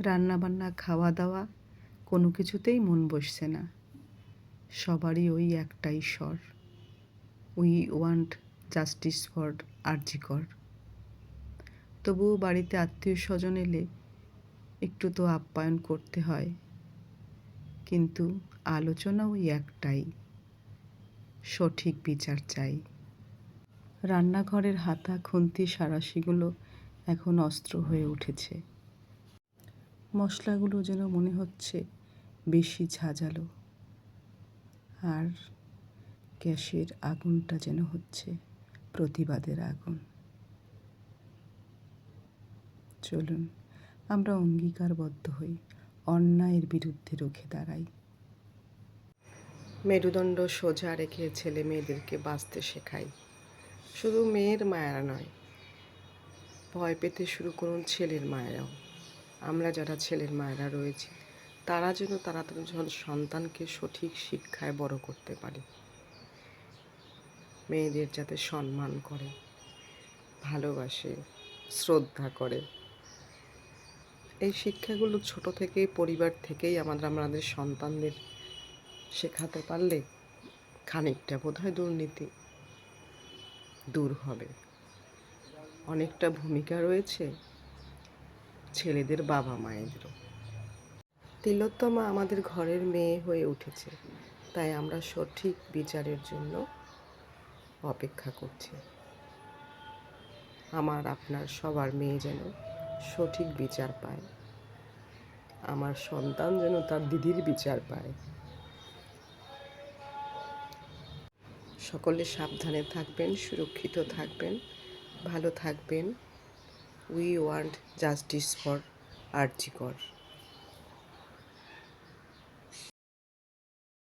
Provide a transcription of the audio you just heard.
রান্নাবান্না খাওয়া দাওয়া কোনো কিছুতেই মন বসছে না। সবারই ওই একটাই স্বর, উই ওয়ান্ট জাস্টিস ফর আরজি কর। তবুও বাড়িতে আত্মীয় স্বজন এলে একটু তো আপ্যায়ন করতে হয়, কিন্তু আলোচনা ওই একটাই, সঠিক বিচার চাই। রান্নাঘরের হাতা খুন্তি সাঁড়াশিগুলো এখন অস্ত্র হয়ে উঠেছে। মশলাগুলো যেন মনে হচ্ছে বেশি ঝাঁঝালো, আর গ্যাসের আগুনটা যেন হচ্ছে প্রতিবাদের আগুন। চলুন আমরা অঙ্গীকারবদ্ধ হই, অন্যায়ের বিরুদ্ধে রুখে দাঁড়াই। মেরুদণ্ড সোজা রেখে ছেলে মেয়েদেরকে বাঁচতে শেখাই। শুধু মেয়ের মায়েরা নয়, ভয় পেতে শুরু করুন ছেলের মায়েরাও। আমরা যারা ছেলের মায়েরা রয়েছি তারা যেন তাড়াতাড়ি সন্তানকে সঠিক শিক্ষায় বড় করতে পারে। মেয়েদের যাতে সম্মান করে, ভালোবাসে, শ্রদ্ধা করে, এই শিক্ষাগুলো ছোট থেকেই পরিবার থেকেই আমাদের সন্তানদের শেখাতে পারলে খানিকটা বোধহয় দুর্নীতি দূর হবে। অনেকটা ভূমিকা রয়েছে ছেলেদের বাবা মায়েদেরও। তিলোত্তমা আমাদের ঘরের মেয়ে হয়ে উঠেছে, তাই আমরা সঠিক বিচারের জন্য অপেক্ষা করছি। আমার আপনার সবার মেয়ে যেন সঠিক বিচার পায়, আমার সন্তান যেন তার দিদির বিচার পায়। সকলে সাবধানে থাকবেন, সুরক্ষিত থাকবেন, ভালো থাকবেন। উই ওয়ান্ট জাস্টিস ফর আরজি কর।